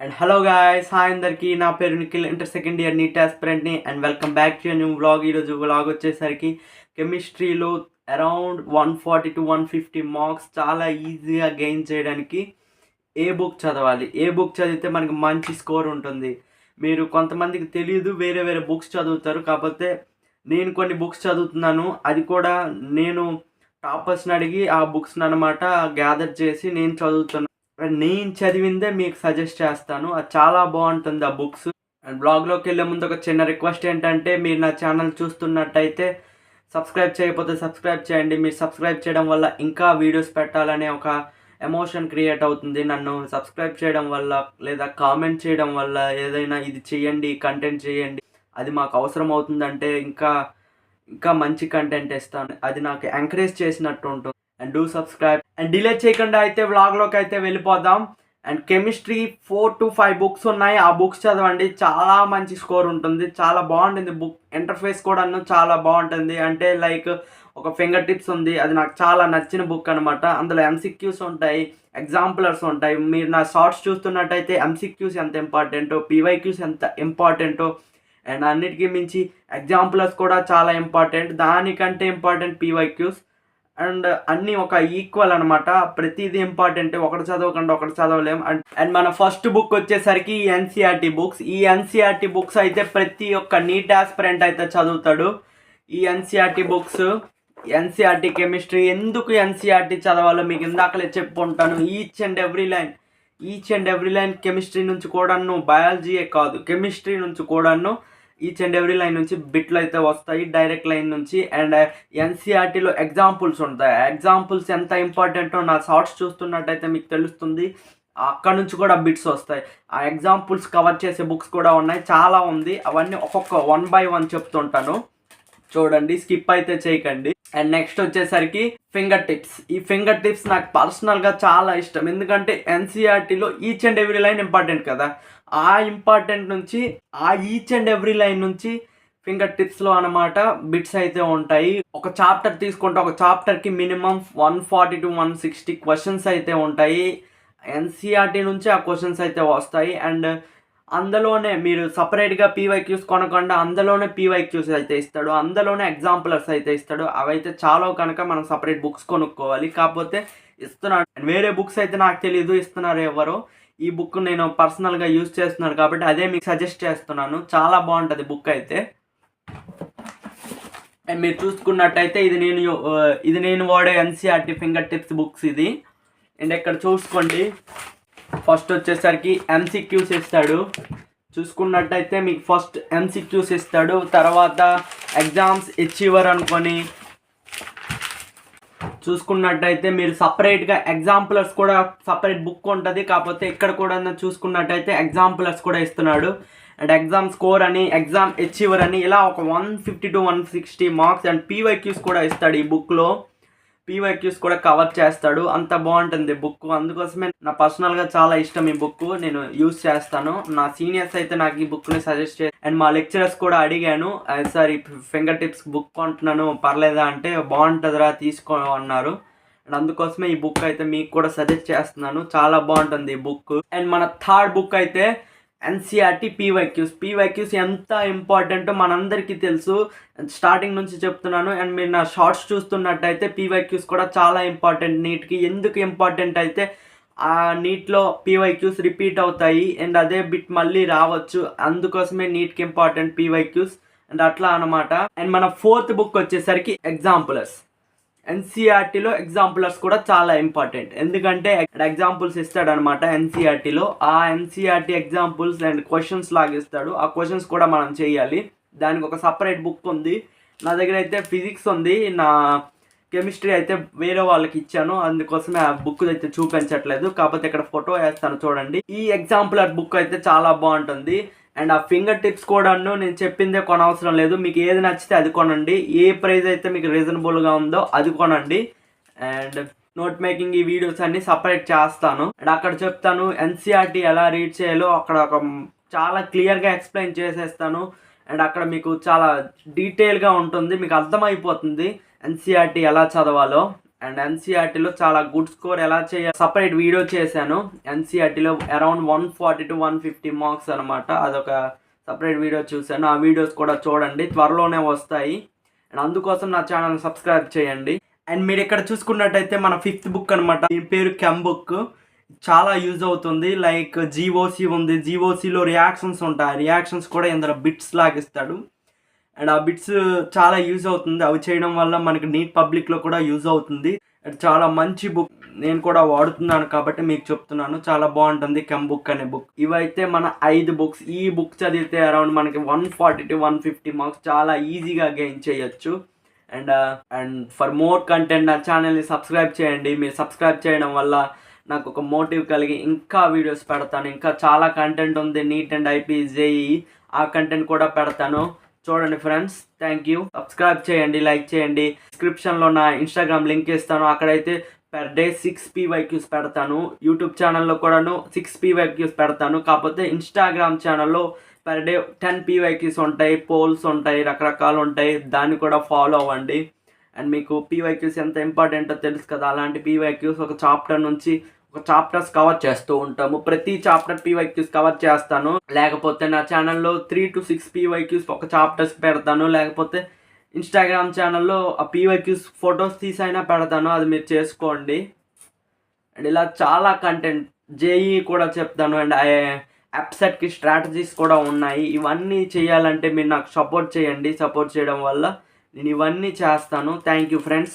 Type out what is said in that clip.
And hello guys, hi అందరికీ. నా పేరు Nikhil, inter second year NEET ఆస్పిరెంట్ని. And welcome back to new vlog. ఈరోజు వ్లాగ్ వచ్చేసరికి కెమిస్ట్రీలో అరౌండ్ 140 to 150 మార్క్స్ చాలా ఈజీగా గెయిన్ చేయడానికి ఏ బుక్ చదవాలి, ఏ బుక్ చదివితే మనకి మంచి స్కోర్ ఉంటుంది. మీరు కొంతమందికి తెలియదు, వేరే వేరే బుక్స్ చదువుతారు. కాకపోతే నేను కొన్ని బుక్స్ చదువుతున్నాను, అది కూడా నేను టాపర్స్ని అడిగి ఆ బుక్స్ని అనమాట గ్యాదర్ చేసి నేను చదువుతున్నాను. నేను చదివిందే మీకు సజెస్ట్ చేస్తాను. అది చాలా బాగుంటుంది ఆ బుక్స్. అండ్ బ్లాగ్లోకి వెళ్ళే ముందు ఒక చిన్న రిక్వెస్ట్ ఏంటంటే, మీరు నా ఛానల్ చూస్తున్నట్టయితే సబ్స్క్రైబ్ చేయకపోతే సబ్స్క్రైబ్ చేయండి. మీరు సబ్స్క్రైబ్ చేయడం వల్ల ఇంకా వీడియోస్ పెట్టాలనే ఒక ఎమోషన్ క్రియేట్ అవుతుంది. నన్ను సబ్స్క్రైబ్ చేయడం వల్ల లేదా కామెంట్ చేయడం వల్ల ఏదైనా ఇది చేయండి, కంటెంట్ చేయండి, అది మాకు అవసరం అవుతుందంటే ఇంకా ఇంకా మంచి కంటెంట్ ఇస్తాను. అది నాకు ఎంకరేజ్ చేసినట్టు ఉంటుంది. And do subscribe. And delay చేయకుండా అయితే వ్లాగ్లోకి అయితే వెళ్ళిపోదాం. అండ్ కెమిస్ట్రీ 4 to 5 బుక్స్ ఉన్నాయి. ఆ బుక్స్ చదవండి, చాలా మంచి స్కోర్ ఉంటుంది. చాలా బాగుంటుంది బుక్. ఇంటర్ఫేస్ కూడా చాలా బాగుంటుంది. అంటే లైక్ ఒక ఫింగర్ టిప్స్ ఉంది, అది నాకు చాలా నచ్చిన బుక్ అనమాట. అందులో ఎంసీక్యూస్ ఉంటాయి, ఎగ్జాంపులర్స్ ఉంటాయి. మీరు నా షార్ట్స్ చూస్తున్నట్టయితే ఎంసీక్యూస్ ఎంత ఇంపార్టెంటో, పీవైక్యూస్ ఎంత ఇంపార్టెంటో, అండ్ అన్నిటికీ మించి ఎగ్జాంపులర్స్ కూడా చాలా ఇంపార్టెంట్. దానికంటే ఇంపార్టెంట్ పీవైక్యూస్. అండ్ అన్నీ ఒక ఈక్వల్ అనమాట. ప్రతిదీ ఇంపార్టెంట్, ఒకటి చదవకుండా ఒకటి చదవలేం. అండ్ మన ఫస్ట్ బుక్ వచ్చేసరికి ఎన్సీఆర్టీ బుక్స్. ఈ ఎన్సీఆర్టీ బుక్స్ అయితే ప్రతి ఒక్క నీట్ ఆస్పిరెంట్ అయితే చదువుతాడు. ఈ ఎన్సీఆర్టీ బుక్స్, ఎన్సీఆర్టీ కెమిస్ట్రీ. ఎందుకు ఎన్సీఆర్టీ చదవాలో మీకు ఇందాకలే చెప్పుకుంటాను. Each and every line chemistry నుంచి కూడాను, బయాలజీయే కాదు కెమిస్ట్రీ నుంచి కూడాను ఈచ్ అండ్ ఎవ్రీ లైన్ నుంచి బిట్లు అయితే వస్తాయి, డైరెక్ట్ లైన్ నుంచి. అండ్ ఎన్సీఆర్టీలో ఎగ్జాంపుల్స్ ఉంటాయి. ఎగ్జాంపుల్స్ ఎంత ఇంపార్టెంటో నా షార్ట్స్ చూస్తున్నట్టయితే మీకు తెలుస్తుంది. అక్కడ నుంచి కూడా బిట్స్ వస్తాయి. ఆ ఎగ్జాంపుల్స్ కవర్ చేసే బుక్స్ కూడా ఉన్నాయి, చాలా ఉంది. అవన్నీ ఒక్కొక్క 1 by 1 చెప్తుంటాను, చూడండి, స్కిప్ అయితే చేయకండి. అండ్ నెక్స్ట్ వచ్చేసరికి ఫింగర్ టిప్స్. ఈ ఫింగర్ టిప్స్ నాకు పర్సనల్గా చాలా ఇష్టం. ఎందుకంటే ఎన్సీఆర్టీలో each and every line important కదా, ఆ ఇంపార్టెంట్ నుంచి, ఆ ఈచ్ అండ్ ఎవ్రీ లైన్ నుంచి ఫింగర్ టిప్స్లో అనమాట బిట్స్ అయితే ఉంటాయి. ఒక చాప్టర్ తీసుకుంటే ఒక చాప్టర్కి మినిమం 140 to 160 క్వశ్చన్స్ అయితే ఉంటాయి. ఎన్సీఆర్టీ నుంచి ఆ క్వశ్చన్స్ అయితే వస్తాయి. అండ్ అందులోనే మీరు సపరేట్గా పీవైక్యూస్ కొనకుండా అందులోనే పీవైక్యూస్ అయితే ఇస్తాడు, అందులోనే ఎగ్జాంపులర్స్ అయితే ఇస్తాడు. అవైతే చాలా కనుక మనం సపరేట్ బుక్స్ కొనుక్కోవాలి. కాకపోతే ఇస్తున్నాడు. వేరే బుక్స్ అయితే నాకు తెలియదు ఇస్తున్నారు ఎవరో. ఈ బుక్ నేను పర్సనల్గా యూజ్ చేస్తున్నాను కాబట్టి అదే మీకు సజెస్ట్ చేస్తున్నాను. చాలా బాగుంటుంది బుక్ అయితే. అండ్ మీరు చూసుకున్నట్టయితే ఇది నేను వాడే ఎన్సీఆర్టీ ఫింగర్ టిప్స్ బుక్స్ ఇది. అండ్ ఇక్కడ చూసుకోండి, ఫస్ట్ వచ్చేసరికి ఎంసీక్యూస్ ఇస్తాడు. చూసుకున్నట్టయితే మీకు ఫస్ట్ ఎంసీక్యూస్ ఇస్తాడు, తర్వాత ఎగ్జామ్స్ అచీవర్ అనుకొని చూసుకున్నట్టయితే మీరు సపరేట్గా ఎగ్జాంపులర్స్ కూడా సపరేట్ బుక్ ఉంటుంది. కాకపోతే ఇక్కడ కూడా చూసుకున్నట్టయితే ఎగ్జాంపులర్స్ కూడా ఇస్తున్నాడు. అండ్ ఎగ్జామ్ స్కోర్ అని, ఎగ్జామ్ అచీవర్ అని, ఇలా ఒక 150 to 160 మార్క్స్. అండ్ పీవైక్యూస్ కూడా ఇస్తాడు ఈ బుక్లో. పీవైక్యూస్ కూడా కవర్ చేస్తాడు. అంత బాగుంటుంది బుక్. అందుకోసమే నా పర్సనల్గా చాలా ఇష్టం ఈ బుక్, నేను యూజ్ చేస్తాను. నా సీనియర్స్ అయితే నాకు ఈ బుక్ని సజెస్ట్ చేసి, అండ్ మా లెక్చరర్స్ కూడా అడిగాను, సార్ ఈ ఫింగర్ టిప్స్ బుక్ కొంటున్నాను పర్లేదా అంటే, బాగుంటుందిరా తీసుకో అన్నారు. అండ్ అందుకోసమే ఈ బుక్ అయితే మీకు కూడా సజెస్ట్ చేస్తున్నాను. చాలా బాగుంటుంది ఈ బుక్. అండ్ మన థర్డ్ బుక్ అయితే ఎన్సీఆర్టీ పీవైక్యూస్ ఎంత ఇంపార్టెంటో మనందరికీ తెలుసు, స్టార్టింగ్ నుంచి చెప్తున్నాను. అండ్ మీరు నా షార్ట్స్ చూస్తున్నట్టయితే పీవైక్యూస్ కూడా చాలా ఇంపార్టెంట్ నీట్కి. ఎందుకు ఇంపార్టెంట్ అయితే ఆ నీట్లో పీవైక్యూస్ రిపీట్ అవుతాయి అండ్ అదే బిట్ మళ్ళీ రావచ్చు. అందుకోసమే నీట్కి ఇంపార్టెంట్ పీవైక్యూస్. అండ్ అట్లా అనమాట. అండ్ మన ఫోర్త్ బుక్ వచ్చేసరికి ఎగ్జాంపులర్స్. ఎన్సీఆర్టీలో ఎగ్జాంపులర్స్ కూడా చాలా ఇంపార్టెంట్. ఎందుకంటే ఎగ్జాంపుల్స్ ఇస్తాడు అనమాట ఎన్సీఆర్టీలో. ఆ ఎన్సీఆర్టీ ఎగ్జాంపుల్స్ అండ్ క్వశ్చన్స్ లాగా ఇస్తాడు. ఆ క్వశ్చన్స్ కూడా మనం చేయాలి. దానికి ఒక సపరేట్ బుక్ ఉంది. నా దగ్గర అయితే ఫిజిక్స్ ఉంది, నా కెమిస్ట్రీ అయితే వేరే వాళ్ళకి ఇచ్చాను, అందుకోసమే ఆ బుక్ అయితే చూపించట్లేదు. కాకపోతే ఇక్కడ ఫోటో వేస్తాను చూడండి. ఈ ఎగ్జాంపులర్ బుక్ అయితే చాలా బాగుంటుంది. అండ్ ఆ ఫింగర్ టిప్స్ కూడా నేను చెప్పిందే కొనవసరం లేదు, మీకు ఏది నచ్చితే అది కొనండి. ఏ ప్రైస్ అయితే మీకు రీజనబుల్గా ఉందో అది కొనండి. అండ్ నోట్ మేకింగ్ ఈ వీడియోస్ అన్ని సపరేట్ చేస్తాను. అండ్ అక్కడ చెప్తాను ఎన్సీఆర్టీ ఎలా రీడ్ చేయాలో, అక్కడ ఒక చాలా క్లియర్గా ఎక్స్ప్లెయిన్ చేసేస్తాను. అండ్ అక్కడ మీకు చాలా డీటెయిల్గా ఉంటుంది, మీకు అర్థమైపోతుంది ఎన్సీఆర్టీ ఎలా చదవాలో. అండ్ ఎన్సీఆర్టీలో చాలా గుడ్ స్కోర్ ఎలా చేయాలి సపరేట్ వీడియో చేశాను. ఎన్సీఆర్టీలో అరౌండ్ 140 to 150 మార్క్స్ అనమాట. అదొక సపరేట్ వీడియో చూశాను. ఆ వీడియోస్ కూడా చూడండి, త్వరలోనే వస్తాయి. అండ్ అందుకోసం నా ఛానల్ సబ్స్క్రైబ్ చేయండి. అండ్ మీరు ఇక్కడ చూసుకున్నట్టయితే మన 5th బుక్ అనమాట. దీని పేరు కెమ్ బుక్. చాలా యూజ్ అవుతుంది. లైక్ జీఓసీ ఉంది, జీఓసీలో రియాక్షన్స్ ఉంటాయి. రియాక్షన్స్ కూడా ఇందులో బిట్స్ లాగిస్తాడు. అండ్ ఆ బిట్స్ చాలా యూజ్ అవుతుంది. అవి చేయడం వల్ల మనకి నీట్ పబ్లిక్లో కూడా యూజ్ అవుతుంది. అండ్ చాలా మంచి బుక్, నేను కూడా వాడుతున్నాను కాబట్టి మీకు చెప్తున్నాను. చాలా బాగుంటుంది కెమ్ బుక్ అనే బుక్. ఇవైతే మన 5 బుక్స్. ఈ బుక్ చదివితే అరౌండ్ మనకి 140 to 150 మార్క్స్ చాలా ఈజీగా గెయిన్ చేయొచ్చు. అండ్ ఫర్ మోర్ కంటెంట్ నా ఛానల్ని సబ్స్క్రైబ్ చేయండి. మీరు సబ్స్క్రైబ్ చేయడం వల్ల నాకు ఒక మోటివ్ కలిగి ఇంకా వీడియోస్ పెడతాను. ఇంకా చాలా కంటెంట్ ఉంది, నీట్ అండ్ ఐపీ జేఈ, ఆ కంటెంట్ కూడా పెడతాను. చూడండి ఫ్రెండ్స్, థ్యాంక్ యూ. సబ్స్క్రైబ్ చేయండి, లైక్ చేయండి. డిస్క్రిప్షన్లో నా ఇన్స్టాగ్రామ్ లింక్ ఇస్తాను. అక్కడైతే per day 6 PYQs పెడతాను. యూట్యూబ్ ఛానల్లో కూడాను 6 PYQs పెడతాను. కాకపోతే ఇన్స్టాగ్రామ్ ఛానల్లో per day 10 PYQs ఉంటాయి, పోల్స్ ఉంటాయి, రకరకాలు ఉంటాయి. దాన్ని కూడా ఫాలో అవ్వండి. అండ్ మీకు PYQs ఎంత ఇంపార్టెంటో తెలుసు కదా. అలాంటి PYQs ఒక చాప్టర్ నుంచి ఒక చాప్టర్స్ కవర్ చేస్తూ ఉంటాము. ప్రతి చాప్టర్ PYQs కవర్ చేస్తాను. లేకపోతే నా ఛానల్లో 3 to 6 PYQs ఒక చాప్టర్స్ పెడతాను. లేకపోతే ఇన్స్టాగ్రామ్ ఛానల్లో ఆ PYQs ఫొటోస్ తీసైనా పెడతాను. అది మీరు చేసుకోండి. అండ్ ఇలా చాలా కంటెంట్, జేఈ కూడా చెప్తాను. అండ్ అప్సెట్కి స్ట్రాటజీస్ కూడా ఉన్నాయి. ఇవన్నీ చేయాలంటే మీరు నాకు సపోర్ట్ చేయండి. సపోర్ట్ చేయడం వల్ల నేను ఇవన్నీ చేస్తాను. Thank you friends.